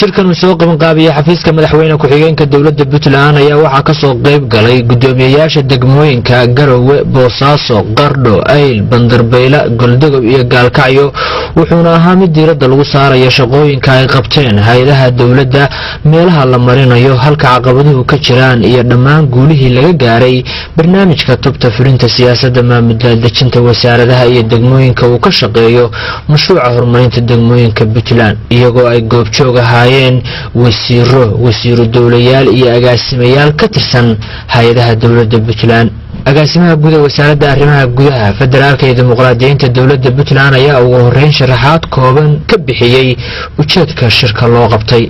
shirkan uu soo qaban qaabiyay xafiiska madaxweyne ku-xigeenka dowladda Puntland ayaa waxaa ka soo qayb galay gudoomiyayaasha degmooyinka Garowe, Boosaaso, Qardho, Ayl, Bandarbayla, Goldogob iyo Gaalkacyo wuxuuna ahaa mid diiradda lagu saarayo shaqooyinka ay qabteen hay'adaha dowladda, meelaha la marinayo, halka caqabaduhu ka jiraan iyo dhammaan guulihii laga gaaray barnaamijka tubta fulinta siyaasadda maamulka dejinta wasaaradaha iyo degmooyinka uu ka shaqeeyo mashruuca horumarinta degmooyinka Puntland iyagoo ay goobjoog ahaayeen wasiiro dowlayaal iyo agaasimayaal ka tirsan hay'adaha dowladda Puntland. agaasimaha guud ee wasaaradda arrimaha gudaha federaalka iyo dimuqraadiyiinta dowladda Puntland ayaa ugu horeyn sharaxaad kooban ka bixiyay ujeedka shirka loo qabtay.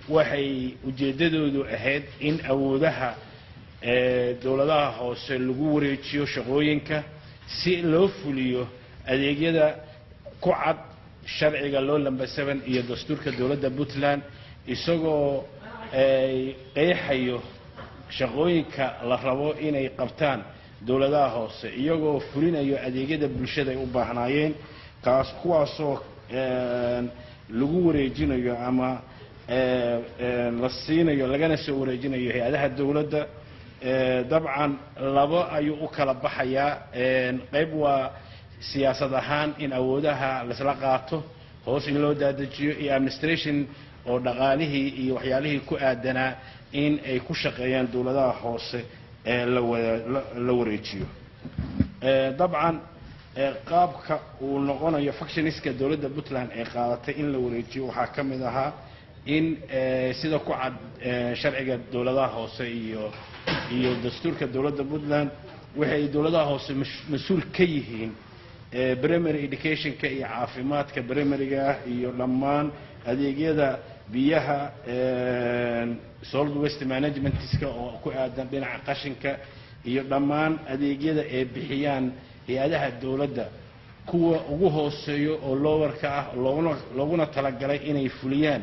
waxay ujeedadoodu ahayd in awoodaha dowladaha hoose lagu wareejiyo shaqooyinka si loo fuliyo adeegyada ku cad sharciga loo lambasaban iyo dastuurka dowladda Puntland isagoo qeexayo shaqooyinka la rabo inay qabtaan dowladaha hoose iyagoo fulinayo adeegyada bulshada ay u baahnaayeen kuwaasoo lagu wareejinayo ama la siinayo lagana soo wareejinayo hay'adaha dowladda. dabcan laba ayuu u kala baxayaa qayb waa siyaasad ahaan in awoodaha la isla qaato hoos in loo daadajiyo iyo administration oo dhaqaalihii iyo waxyaalihii ku aadanaa in ay ku shaqeeyaan dowladaha hoose la wareejiyo. dabcan qaabka uu noqonayo functionska dowladda Puntland ee qaadatay in la wareejiyo waxaa ka mid ahaa in sida ku cad sharciga dowladaha hoose iyo dastuurka dowladda Puntland waxay dowladaha hoose mas'uul ka yihiin primary educationka iyo caafimaadka primaryga iyo dhammaan adeegyada biyaha solid waste managementska oo ku aadan dhinaca qashinka iyo dhammaan adeegyada ay bixiyaan hay'adaha dowladda kuwa ugu hooseeyo oo lowerka ah looguna talagalay inay fuliyaan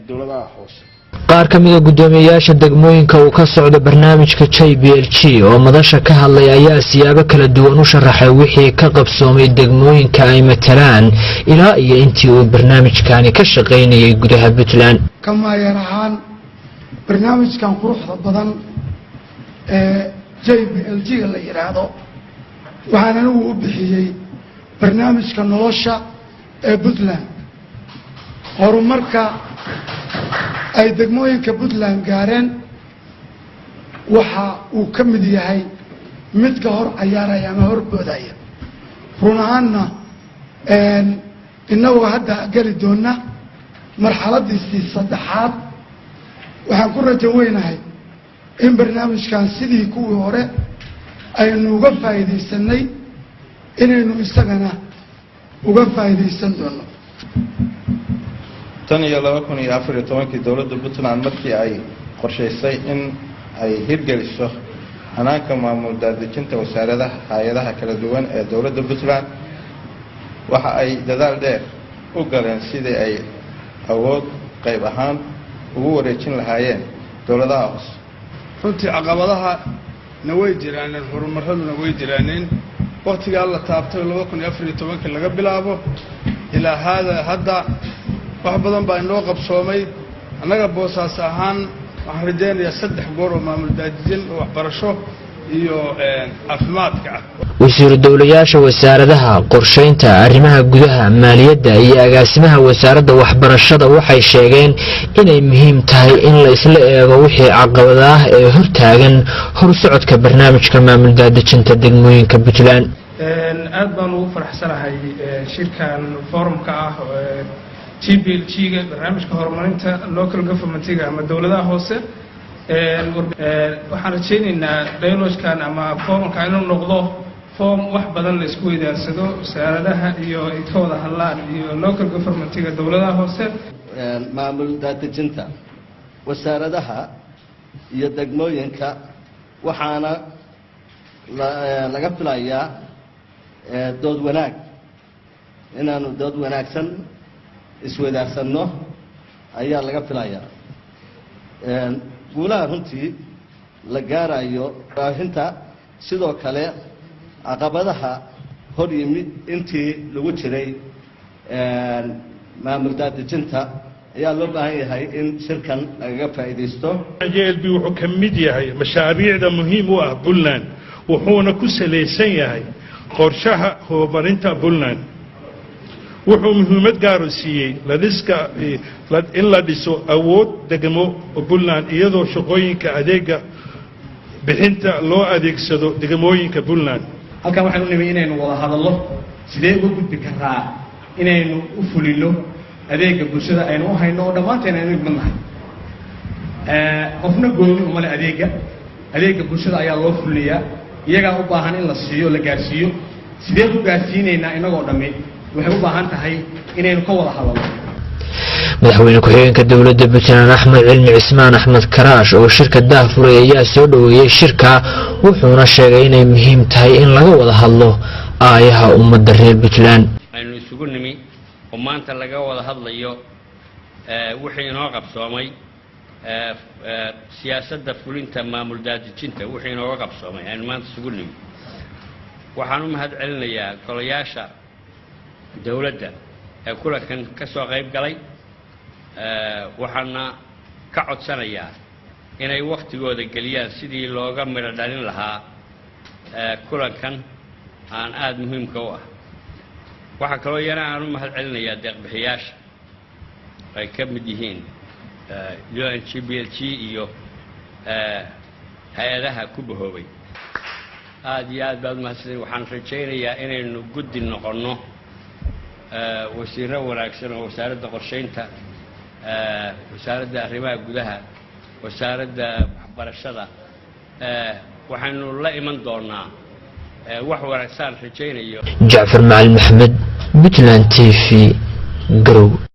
dowladaha hoose. qaar ka mid ah gudoomiyayaasha degmooyinka uu ka socdo barnaamijka JPLG oo madasha ka hadlay ayaa siyaabo kala duwan u sharaxay wixii ka qabsoomay degmooyinka ay matalaan ilaa iyo intii uu barnaamijkani ka shaqeynayay gudaha Puntland. kama yarahan barnaamijkan quruxda badan ee JPLG la yiraahdo waxaan uu u bixiyay barnaamijka nolosha ee Puntland. horumarka ay degmooyinka Puntland gaareen waxa uu ka mid yahay mid ka hor ciyaaraya ama hor boodaya runaanna innagu hadda gali doona marxaladiisii saddexaad. waxaan ku rajo weynahay in barnaamijkan sidii kuwii hore aynu uga faa'iideysanay inaynu isagana uga faa'iideysan doono. tan iyo 2014 dowladda Puntland markii ay qorshaysay in ay hirgeliso hanaanka maamul daadejinta wasaaradaha hay'adaha kala duwan ee dowladda Puntland waxa ay dadaal dheer u galeen sidii ay awood qayb ahaan ugu wareejin lahaayeen dowladaha hoose. runtii caqabadaha na way jiraan horumaraduna way jiraan waqtiga la taabtay 2014 laga bilaabo ilaa hadda wax badan baa inoo qabsoomay. annaga Boosaas ahaan waxaan rajaynayaa 3 goor oo maamul daadejin oo waxbarasho iyo caafimaadka ah. wasiiro dowlayaasha wasaaradaha qorsheynta arrimaha gudaha maaliyadda iyo agaasimaha wasaaradda waxbarashada waxay sheegeen inay muhiim tahay in la isla eego wixii caqabad ah ee hortaagan horsocodka barnaamijka maamul daadejinta degmooyinka Puntland. aad baan ugu faraxsanahay shirkan forumka ah JPLG-ga barnaamijka horumarinta local government-ga ama dowladaha hoose. waxaan rajaynaynaa dialogue-kan ama forumka inuu noqdo forum wax badan la isku weydaarsado wasaaradaha iyo ay ka wada hadlaan iyo local government-ga dowladaha hoose. maamul daadejinta wasaaradaha iyo degmooyinka waxaana laga filayaa dood wanaag inaanu dood wanaagsan isweydaarsanno ayaa laga filayaa. guulaha runtii la gaarayo baahinta sidoo kale caqabadaha hor yimid intii lagu jiray maamul daadejinta ayaa loo baahan yahay in shirkan lagaga faa'iidaysto. JLB wuxuu ka mid yahay mashaariicda muhiim u ah Puntland wuxuuna ku saleysan yahay qorshaha horumarinta Puntland. wuxuu muhiimad gaar u siiyay in la dhiso awood degmo Puntland iyadoo shaqooyinka adeega bixinta loo adeegsado degmooyinka Puntland. halkan waxaan u nimay inaynu wada hadallo sidee uga gudbi karaa inaynu u fulino adeega bulshada aynu u hayno oo dhammaanteen aynu idmannahay qofna gooni uma leh adeega bulshada ayaa loo fulinayaa iyagaa u baahan in la siiyo la gaarsiiyo sidee u gaarsiinaynaa inagoo dhammi waxay u baahan tahay inaynu ka wada hadalno. madaxweyne ku-xigeenka dowladda Puntland Axmed Cilmi Cismaan Axmed Karaash oo shirka daahfuray ayaa soo dhaweeyay shirka wuxuuna sheegay inay muhiim tahay in laga wada hadlo aayaha ummadda reer Puntland. aynu isugu nimi oo maanta laga wada hadlayo wixii inoo qabsoomay siyaasadda fulinta maamul daadejinta wixii inoo qabsoomay aynu maanta isugu nimi waxaan u mahad celinayaa golayaasha dawladda ee kulankan ka soo qayb galay waxaana ka codsanayaa inay waqtigooda geliyaan sidii looga midho dhalin lahaa kulankan aan aad muhiimka u ah. waxaa kaloo yana aan u mahad celinayaa deeq-bixiyaasha ay ka mid yihiin UNGPLG iyo hay-adaha ku bahoobay. aad iyo aad baad umahadsantahay. waxaan rajaynayaa inaynu guddi noqonno wasiirro wanaagsan oo wasaaradda qorshaynta wasaaradda arrimaha gudaha wasaaradda waxbarashada waxaanu la iman doonaa wax wanaagsan rajaynayo. Jacfar Macalin Maxamed Puntland TV Garow.